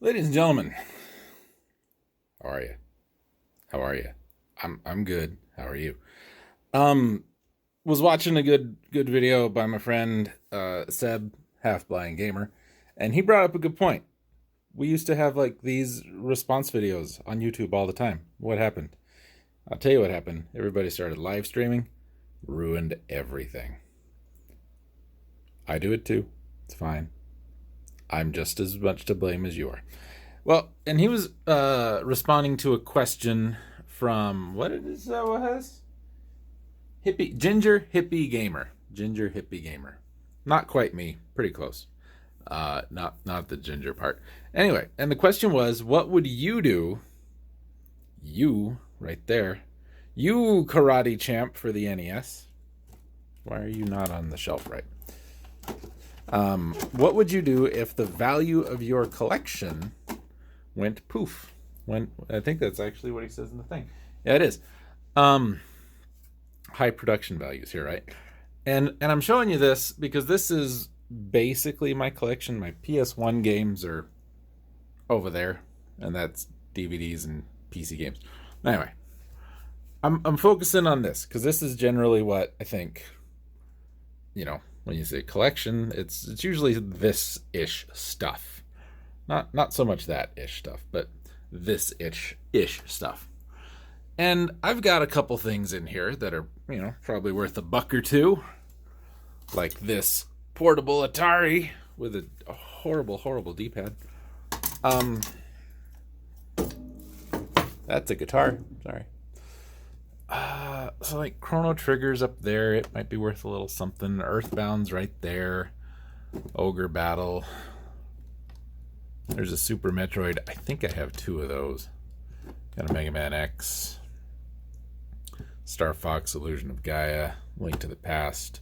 Ladies and gentlemen, how are you? How are you? I'm good. How are you? Um, was watching a good video by my friend Seb, HalfBindGamer, and he brought up a good point. We used to have like these response videos on YouTube all the time. What happened? I'll tell you what happened. Everybody started live streaming, ruined everything. I do it too. It's fine. I'm just as much to blame as you are. Well, and he was responding to a question from what is that? What has hippie ginger hippie gamer. Not quite me, pretty close. Not the ginger part. Anyway, and the question was, what would you do? You right there, you karate champ for the NES. Why are you not on the shelf right? What would you do if the value of your collection went poof? I think that's actually what he says in the thing. Yeah, it is. High production values here, right? And I'm showing you this because this is basically my collection. My PS1 games are over there, and that's DVDs and PC games. Anyway, I'm focusing on this because this is generally what I think. When you say collection, it's usually this ish stuff. Not so much that ish stuff, but this ish stuff. And I've got a couple things in here that are, probably worth a buck or two. Like this portable Atari with a horrible D-pad. That's a guitar. Sorry. So like Chrono Trigger's up there. It might be worth a little something. Earthbound's right there. Ogre Battle. There's a Super Metroid. I think I have two of those. Got a Mega Man X. Star Fox, Illusion of Gaia. Link to the Past.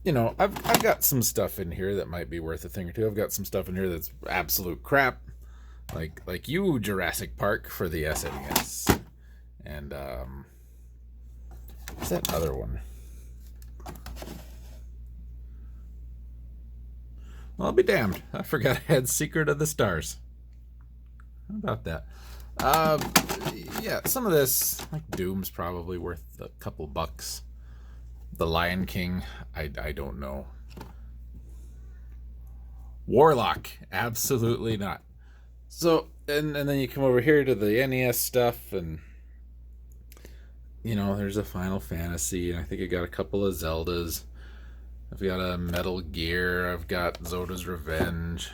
I've got some stuff in here that might be worth a thing or two. I've got some stuff in here that's absolute crap. Like you, Jurassic Park for the SNES. And what's that other one? Well, I'll be damned. I forgot I had Secret of the Stars. How about that? Yeah, some of this, like Doom's probably worth a couple bucks. The Lion King, I don't know. Warlock, absolutely not. So, and then you come over here to the NES stuff, and there's a Final Fantasy, and I think I got a couple of Zeldas. I've got a Metal Gear. I've got Zoda's Revenge.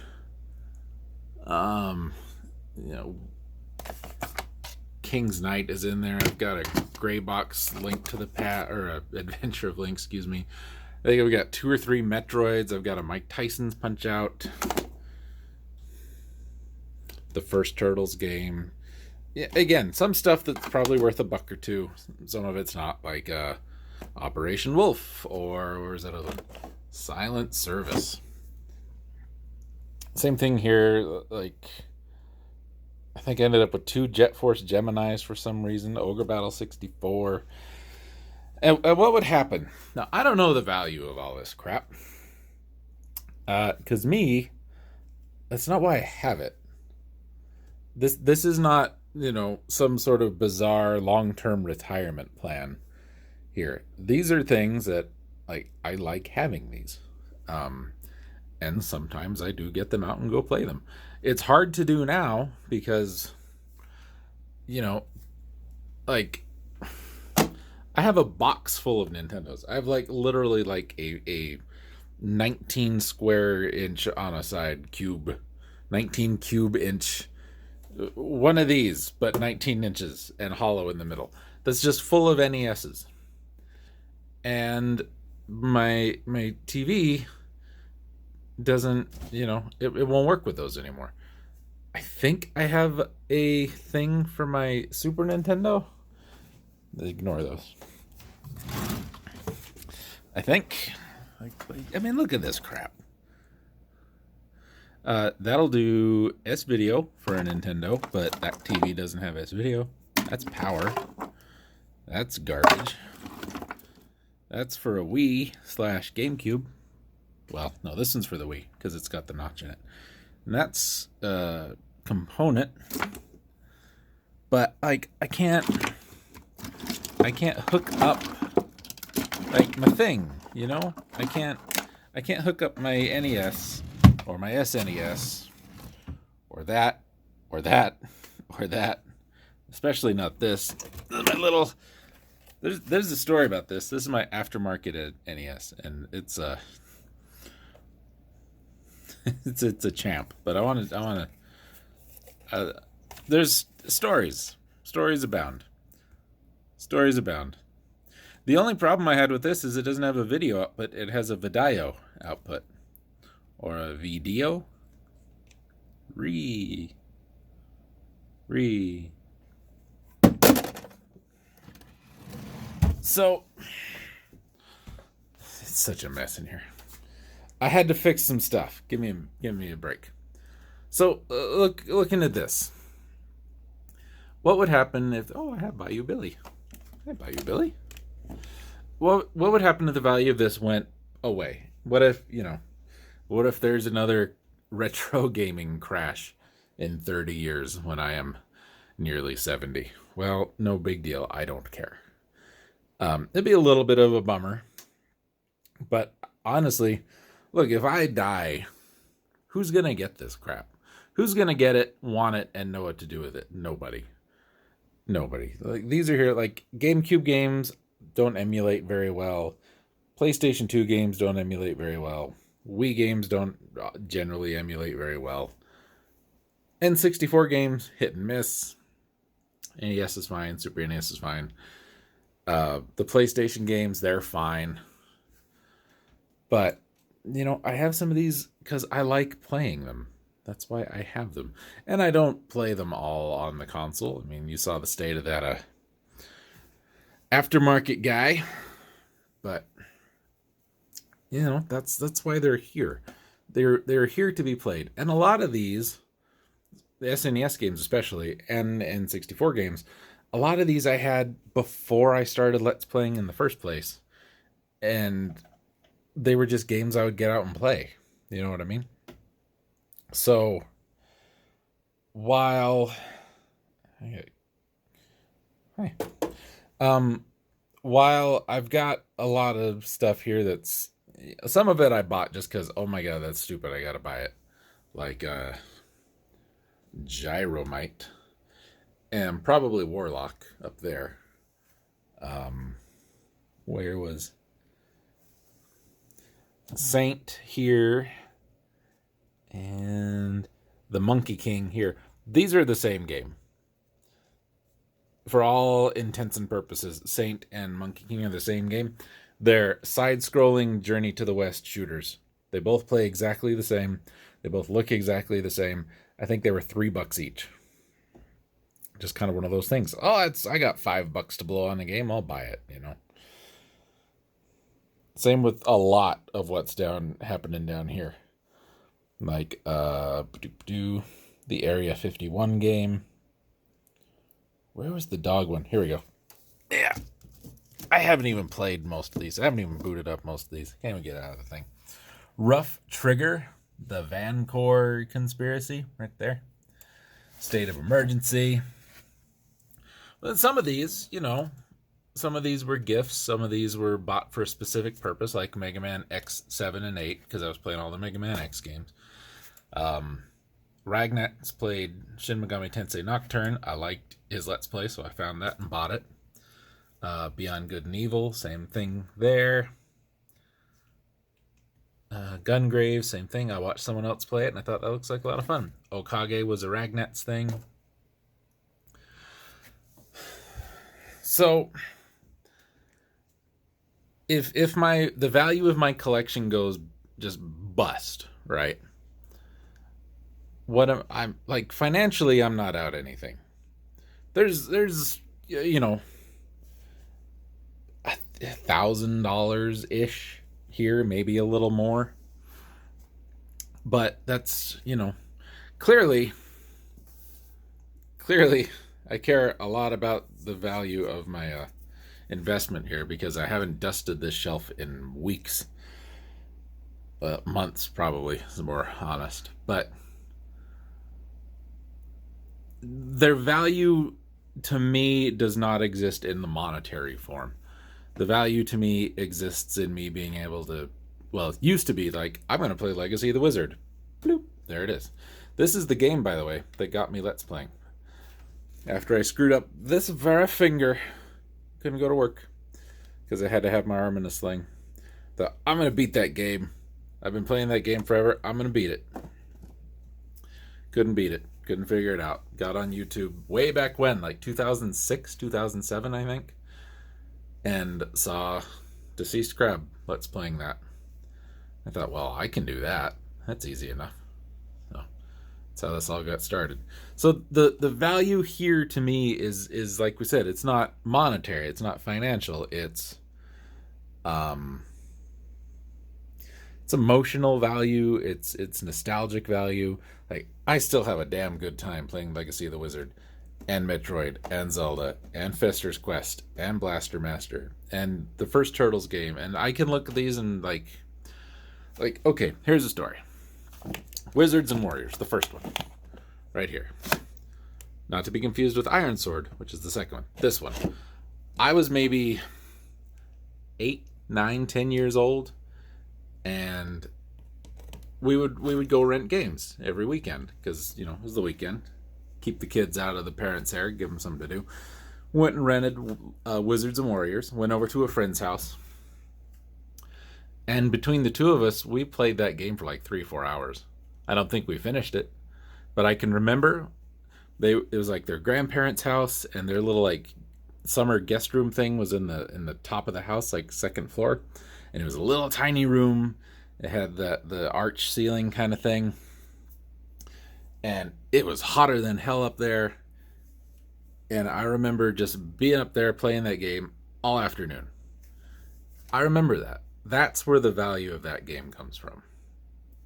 King's Knight is in there. I've got a gray box Link to the or a Adventure of Link, excuse me. I think I've got 2 or 3 Metroids. I've got a Mike Tyson's Punch Out. The first Turtles game. Yeah, again, some stuff that's probably worth a buck or two. Some of it's not, like Operation Wolf, or where's that other one? Silent Service. Same thing here. Like, I think I ended up with 2 Jet Force Geminis for some reason. Ogre Battle 64. And what would happen? Now, I don't know the value of all this crap. Because that's not why I have it. This is not, some sort of bizarre long-term retirement plan here. These are things that, I like having these. And sometimes I do get them out and go play them. It's hard to do now because, I have a box full of Nintendos. I have literally a 19 square inch on a side cube, 19 cube inch, one of these, but 19 inches and hollow in the middle. That's just full of NESs. And my TV doesn't, it won't work with those anymore. I think I have a thing for my Super Nintendo. Ignore those. I think. Look at this crap. That'll do S-Video for a Nintendo, but that TV doesn't have S-Video. That's power. That's garbage. That's for a Wii / GameCube. Well, no, this one's for the Wii because it's got the notch in it. and that's a component. But like I can't hook up like my thing, you know? I can't hook up my NES or my SNES or that or that or that. Especially not this. This is my little. There's a story about this. This is my aftermarket NES, and it's a it's a champ. But I want to. There's stories. Stories abound. Stories abound. The only problem I had with this is it doesn't have a video output. It has a video output, or a video. Re. So it's such a mess in here. I had to fix some stuff. Give me a break. So looking at this. What would happen if? Oh, I have Bayou Billy. Hey, Bayou Billy. What would happen if the value of this went away? What if What if there's another retro gaming crash in 30 years when I am nearly 70? Well, no big deal. I don't care. It'd be a little bit of a bummer. But honestly, look, if I die, who's going to get this crap? Who's going to get it, want it, and know what to do with it? Nobody. Like, these are here, like, GameCube games don't emulate very well. PlayStation 2 games don't emulate very well. Wii games don't generally emulate very well. N64 games, hit and miss. NES is fine. Super NES is fine. The PlayStation games, they're fine. But, I have some of these because I like playing them. That's why I have them. And I don't play them all on the console. I mean, you saw the state of that aftermarket guy. But, that's why they're here. They're here to be played. And a lot of these, the SNES games especially, and N64 games, a lot of these I had before I started Let's Playing in the first place. And they were just games I would get out and play. You know what I mean? So, while I've got a lot of stuff here that's, some of it I bought just because, oh my god, that's stupid, I gotta buy it. Like, Gyromite. And probably Warlock up there. Where was Saint here? And the Monkey King here. These are the same game. For all intents and purposes, Saint and Monkey King are the same game. They're side-scrolling Journey to the West shooters. They both play exactly the same. They both look exactly the same. I think they were $3 each. Just kind of one of those things. Oh, I got $5 to blow on a game. I'll buy it, Same with a lot of what's happening down here. Like, the Area 51 game. Where was the dog one? Here we go. Yeah. I haven't even played most of these. I haven't even booted up most of these. Can't even get out of the thing. Rough Trigger, the Vancor conspiracy, right there. State of Emergency. But some of these, some of these were gifts. Some of these were bought for a specific purpose, like Mega Man X, 7, and 8, because I was playing all the Mega Man X games. Ragnat's played Shin Megami Tensei Nocturne. I liked his Let's Play, so I found that and bought it. Beyond Good and Evil, same thing there. Gungrave, same thing. I watched someone else play it, and I thought that looks like a lot of fun. Okage was a Ragnat's thing. So, if the value of my collection goes just bust, right? I'm like, financially, I'm not out anything. There's $1,000 ish here, maybe a little more. But that's, clearly I care a lot about the value of my investment here, because I haven't dusted this shelf in weeks. Months, probably, is more honest. But their value to me does not exist in the monetary form. The value to me exists in me being able to, well, it used to be like, I'm going to play Legacy of the Wizard. Bloop, there it is. This is the game, by the way, that got me Let's Playing. After I screwed up this very finger, couldn't go to work because I had to have my arm in a sling. Thought, I'm going to beat that game. I've been playing that game forever. I'm going to beat it. Couldn't beat it. Couldn't figure it out. Got on YouTube way back when, like 2006, 2007, I think. And saw Deceased Crab Let's Playing that. I thought, well, I can do that. That's easy enough. So that's how this all got started. So the value here to me is like we said, it's not monetary, it's not financial, it's emotional value, it's nostalgic value. Like, I still have a damn good time playing Legacy of the Wizard and Metroid and Zelda and Fester's Quest and Blaster Master and the first Turtles game, and I can look at these and like okay, here's the story. Wizards and Warriors, the first one, right here. Not to be confused with Iron Sword, which is the second one. This one. I was maybe 8, 9, 10 years old, and we would go rent games every weekend because, you know, it was the weekend. Keep the kids out of the parents' hair, give them something to do. Went and rented Wizards and Warriors. Went over to a friend's house. And between the two of us, we played that game for like 3-4 hours. I don't think we finished it, but I can remember it was like their grandparents' house, and their little like summer guest room thing was in the top of the house, like second floor, and it was a little tiny room. It had the arch ceiling kind of thing, and it was hotter than hell up there. And I remember just being up there playing that game all afternoon. I remember that. That's where the value of that game comes from,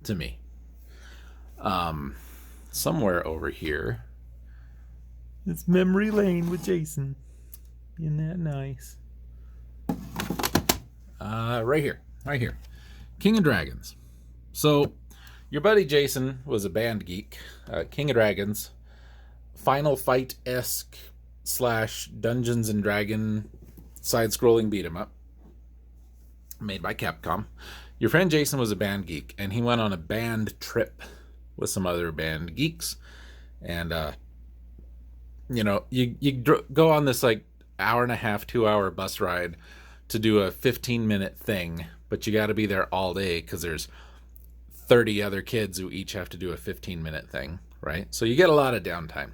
to me. Somewhere over here, it's Memory Lane with Jason. Isn't that nice? Right here. King of Dragons. So, your buddy Jason was a band geek. King of Dragons, Final Fight-esque / Dungeons and Dragon side-scrolling beat-em-up, made by Capcom. Your friend Jason was a band geek, and he went on a band trip with some other band geeks. And, you know, you go on this, like, 1.5-hour, 2-hour bus ride to do a 15-minute thing, but you got to be there all day because there's 30 other kids who each have to do a 15-minute thing, right? So you get a lot of downtime.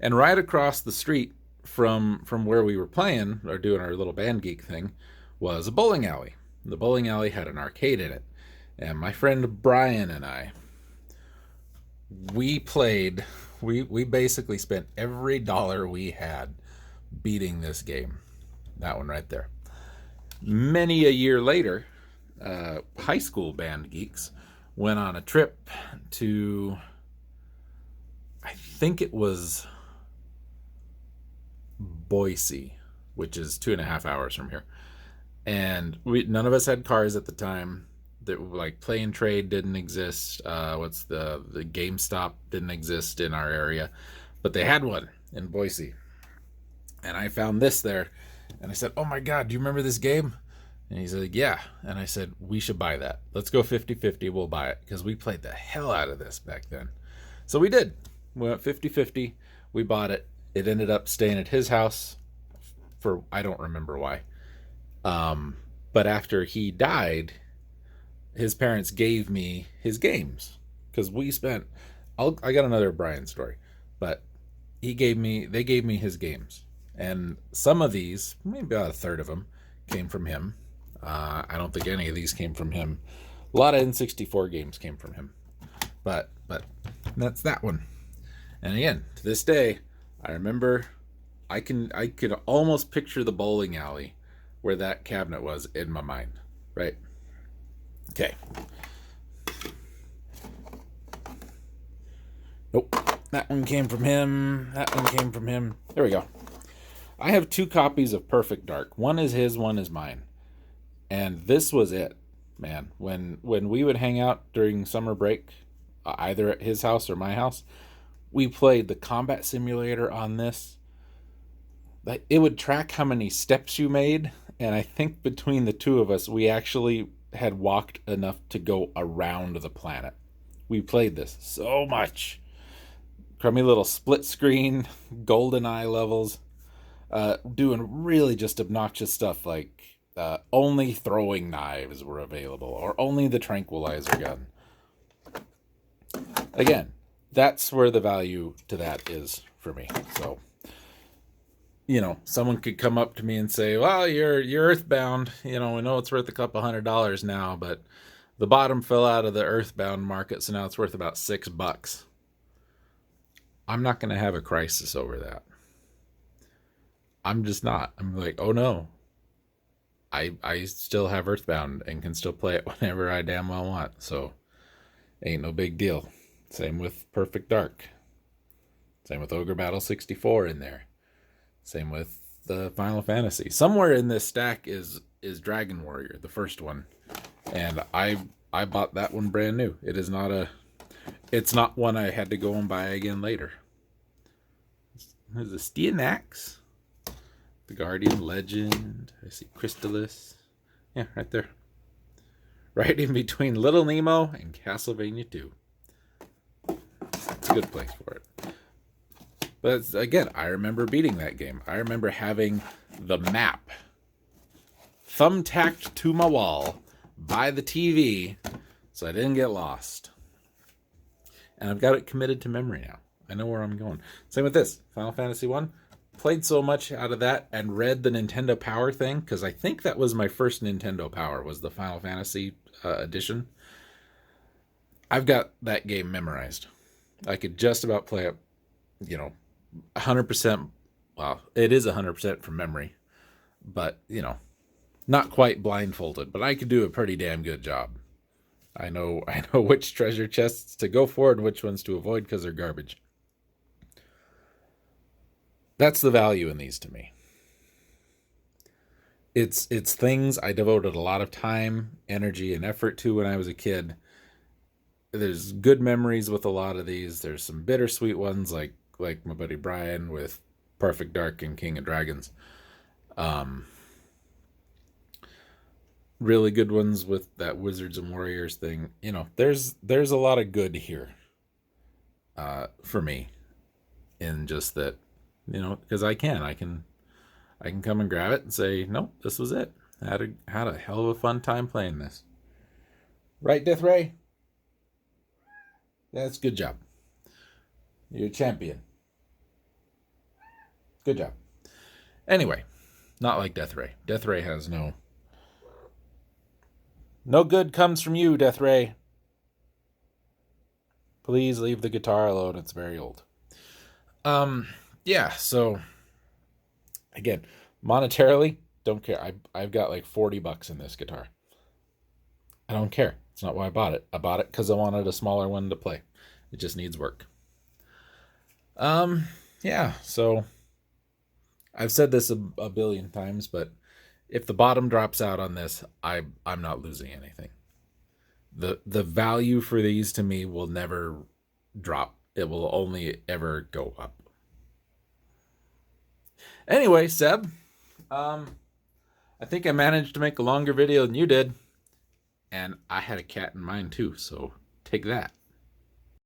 And right across the street from where we were playing or doing our little band geek thing was a bowling alley. The bowling alley had an arcade in it. And my friend Brian and I, we basically spent every dollar we had beating this game. That one right there. Many a year later, high school band geeks went on a trip to, I think it was Boise, which is 2.5 hours from here. And none of us had cars at the time. Like Play and Trade didn't exist. The GameStop didn't exist in our area, but they had one in Boise. And I found this there, and I said, "Oh my God, do you remember this game?" And he said, "Yeah." And I said, "We should buy that. Let's go 50-50. We'll buy it because we played the hell out of this back then." So we did. We went 50-50. We bought it. It ended up staying at his house for I don't remember why. But after he died, his parents gave me his games because we spent. I got another Brian story, but they gave me his games, and some of these, maybe about a third of them, came from him. I don't think any of these came from him. A lot of N64 games came from him, but that's that one. And again, to this day, I remember I could almost picture the bowling alley where that cabinet was in my mind, right? Okay. Nope. That one came from him. That one came from him. There we go. I have 2 copies of Perfect Dark. One is his, one is mine. And this was it, man. When we would hang out during summer break, either at his house or my house, We played the combat simulator on this. Like, it would track how many steps you made, and I think between the two of us, we actually had walked enough to go around the planet. We played this so much. Crummy little split screen, golden eye levels, doing really just obnoxious stuff like only throwing knives were available, or only the tranquilizer gun. Again, that's where the value to that is for me. So, you know, someone could come up to me and say, well, you're earthbound. You know, we know it's worth a couple $100 now, but the bottom fell out of the earthbound market, so now it's worth about $6. I'm not going to have a crisis over that. I'm just not. I'm like, oh no. I still have earthbound and can still play it whenever I damn well want. So, ain't no big deal. Same with Perfect Dark. Same with Ogre Battle 64 in there. Same with the Final Fantasy. Somewhere in this stack is Dragon Warrior, the first one. And I bought that one brand new. It's not one I had to go and buy again later. There's a Steanax. The Guardian Legend. I see Crystallis. Yeah, right there. Right in between Little Nemo and Castlevania 2. It's a good place for it. But again, I remember beating that game. I remember having the map thumbtacked to my wall by the TV so I didn't get lost. And I've got it committed to memory now. I know where I'm going. Same with this. Final Fantasy 1. Played so much out of that and read the Nintendo Power thing, because I think that was my first Nintendo Power, was the Final Fantasy edition. I've got that game memorized. I could just about play it, 100%. Well, it is 100% from memory, but, not quite blindfolded, but I could do a pretty damn good job. I know which treasure chests to go for and which ones to avoid because they're garbage. That's the value in these to me. It's things I devoted a lot of time, energy, and effort to when I was a kid. There's good memories with a lot of these. There's some bittersweet ones like my buddy Brian with Perfect Dark and King of Dragons. Really good ones with that Wizards and Warriors thing. There's a lot of good here for me, in just that, because I can come and grab it and say, nope, this was it. Had a hell of a fun time playing this. Right, Death Ray? That's good job. You're a champion. Good job. Anyway, not like Death Ray. Death Ray has no good comes from you, Death Ray. Please leave the guitar alone. It's very old. Yeah, so again, monetarily, don't care. I've got like $40 in this guitar. I don't care. It's not why I bought it. I bought it because I wanted a smaller one to play. It just needs work. Yeah, so I've said this a billion times, but if the bottom drops out on this, I'm not losing anything. The value for these to me will never drop. It will only ever go up. Anyway, Seb, I think I managed to make a longer video than you did, and I had a cat in mind too, so take that.